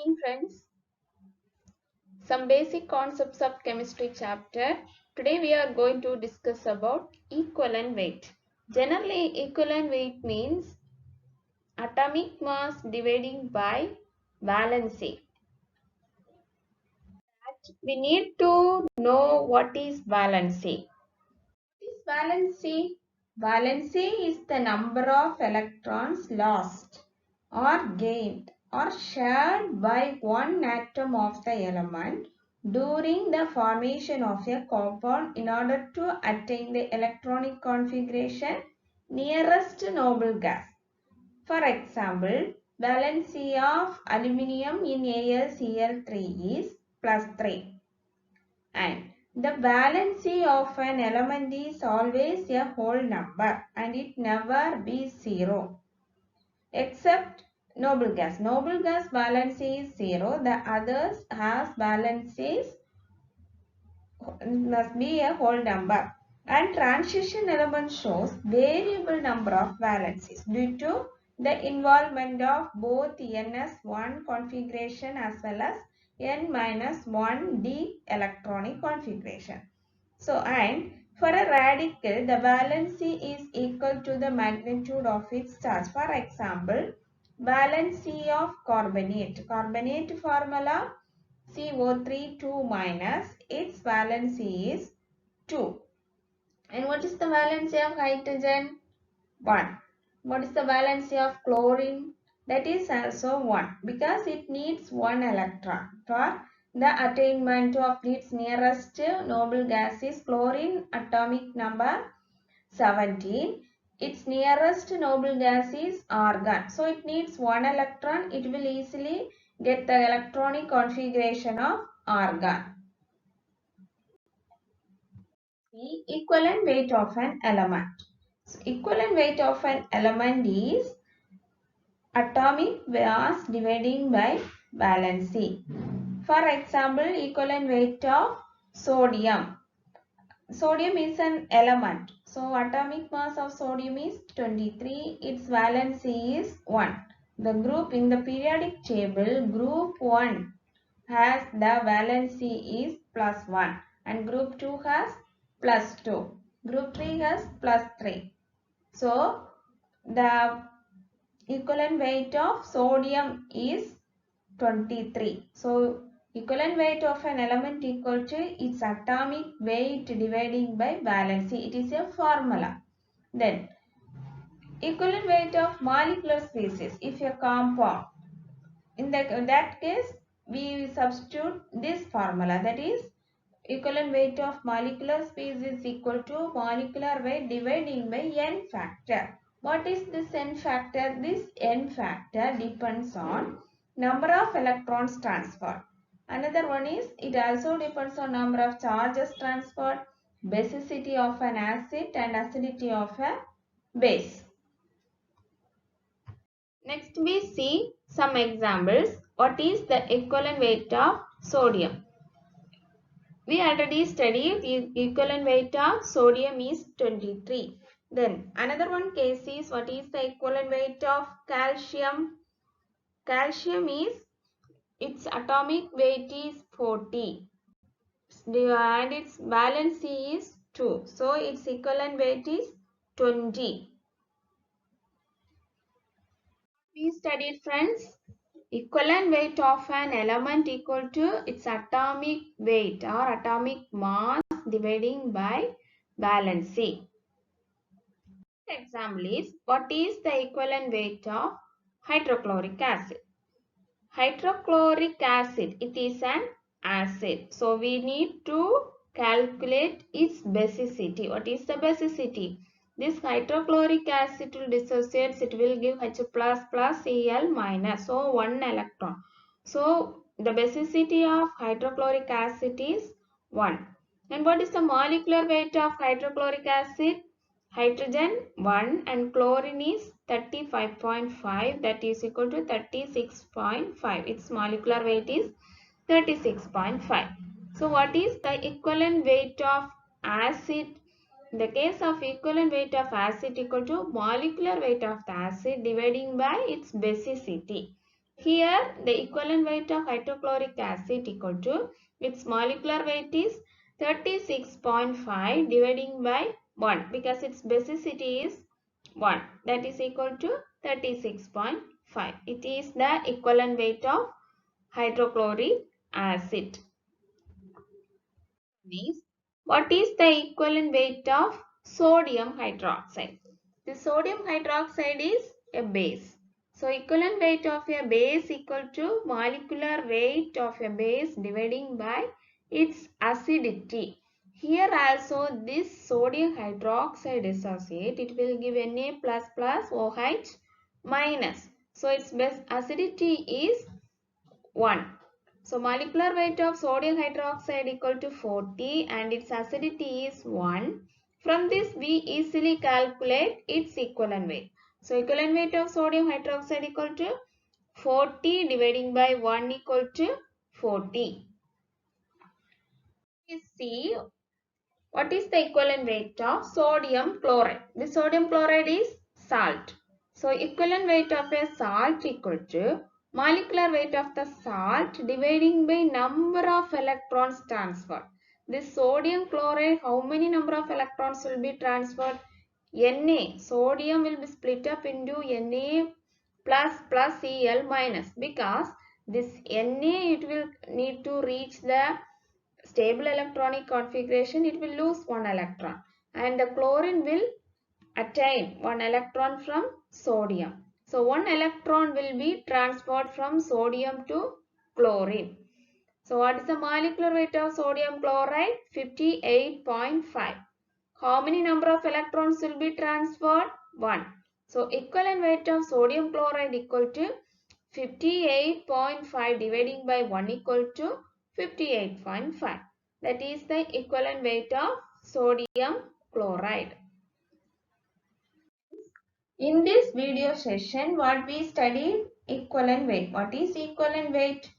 Evening friends, some basic concepts of chemistry chapter. Today we are going to discuss about equivalent weight. Generally equivalent weight means atomic mass dividing by valency. We need to know what is valency. What is valency? Valency is the number of electrons lost or gained or shared by one atom of the element during the formation of a compound in order to attain the electronic configuration nearest noble gas. For example, valency of aluminium in AlCl3 is plus 3, and the valency of an element is always a whole number and it never be zero except noble gas. Noble gas valency is 0. The others has valencies must be a whole number. And transition element shows variable number of valencies due to the involvement of both ns1 configuration as well as n-1d electronic configuration. So, and for a radical, the valency is equal to the magnitude of its charge. For example, valency of carbonate. Carbonate formula CO3 2 minus, its valency is 2. And what is the valency of hydrogen? 1. What is the valency of chlorine? That is also 1 because it needs 1 electron. For the attainment of its nearest noble gas is chlorine, atomic number 17. Its nearest noble gas is argon. So it needs 1 electron. It will easily get the electronic configuration of argon. The equivalent weight of an element. So equivalent weight of an element is atomic mass dividing by valency. For example, equivalent weight of sodium. Sodium is an element. So atomic mass of sodium is 23. Its valency is 1. The group in the periodic table, group 1 has the valency is plus 1 and group 2 has plus 2. Group 3 has plus 3. So the equivalent weight of sodium is 23. So equivalent weight of an element equal to its atomic weight dividing by valency. It is a formula. Then equivalent weight of molecular species. If a compound, in that case we substitute this formula, that is equivalent weight of molecular species equal to molecular weight dividing by n factor. What is this n factor? This n factor depends on number of electrons transferred. Another one is it also depends on number of charges transferred, basicity of an acid and acidity of a base. Next we see some examples. What is the equivalent weight of sodium? We already studied the equivalent weight of sodium is 23. Then another one case is what is the equivalent weight of calcium? Calcium is its atomic weight is 40 and its valency is 2. So its equivalent weight is 20. We studied friends. Equivalent weight of an element equal to its atomic weight or atomic mass dividing by valency. Example is what is the equivalent weight of hydrochloric acid? Hydrochloric acid, it is an acid. So we need to calculate its basicity. What is the basicity? This hydrochloric acid will dissociate, it will give H plus plus Cl minus. So 1 electron. So the basicity of hydrochloric acid is 1. And what is the molecular weight of hydrochloric acid? Hydrogen 1 and chlorine is 35.5, that is equal to 36.5. Its molecular weight is 36.5. So what is the equivalent weight of acid? In the case of equivalent weight of acid equal to molecular weight of the acid dividing by its basicity. Here the equivalent weight of hydrochloric acid equal to, its molecular weight is 36.5 dividing by 1 because its basicity is 1, that is equal to 36.5. It is the equivalent weight of hydrochloric acid. What is the equivalent weight of sodium hydroxide? The sodium hydroxide is a base. So equivalent weight of a base equal to molecular weight of a base dividing by its acidity. Here also this sodium hydroxide associate, it will give Na plus plus OH minus. So its base acidity is 1. So molecular weight of sodium hydroxide equal to 40 and its acidity is 1. From this we easily calculate its equivalent weight. So equivalent weight of sodium hydroxide equal to 40 dividing by 1 equal to 40. Please see what is the equivalent weight of sodium chloride. The sodium chloride is salt. So equivalent weight of a salt equal to molecular weight of the salt dividing by number of electrons transferred. This sodium chloride, how many number of electrons will be transferred? Na. Sodium will be split up into Na plus plus Cl minus because this Na it will need to reach the stable electronic configuration, it will lose one electron and the chlorine will attain one electron from sodium. So one electron will be transferred from sodium to chlorine. So what is the molecular weight of sodium chloride? 58.5. How many number of electrons will be transferred? 1. So equivalent weight of sodium chloride equal to 58.5 dividing by 1 equal to 58.5. That is the equivalent weight of sodium chloride. In this video session, what we studied? Equivalent weight. What is equivalent weight?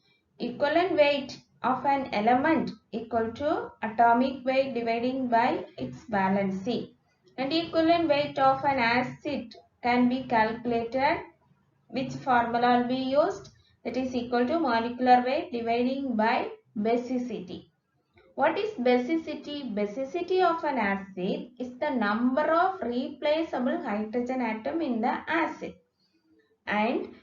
Equivalent weight of an element equal to atomic weight dividing by its valency. And equivalent weight of an acid can be calculated. Which formula will be used? That is equal to molecular weight dividing by basicity. What is basicity? Basicity of an acid is the number of replaceable hydrogen atom in the acid. And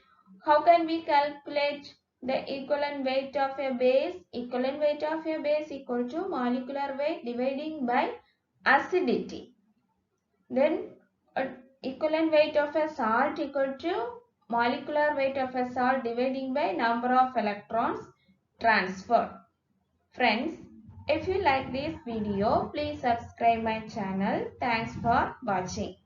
how can we calculate the equivalent weight of a base? Equivalent weight of a base equal to molecular weight dividing by acidity. Then equivalent weight of a salt equal to molecular weight of a salt dividing by number of electrons transferred. Friends, if you like this video, please subscribe my channel. Thanks for watching.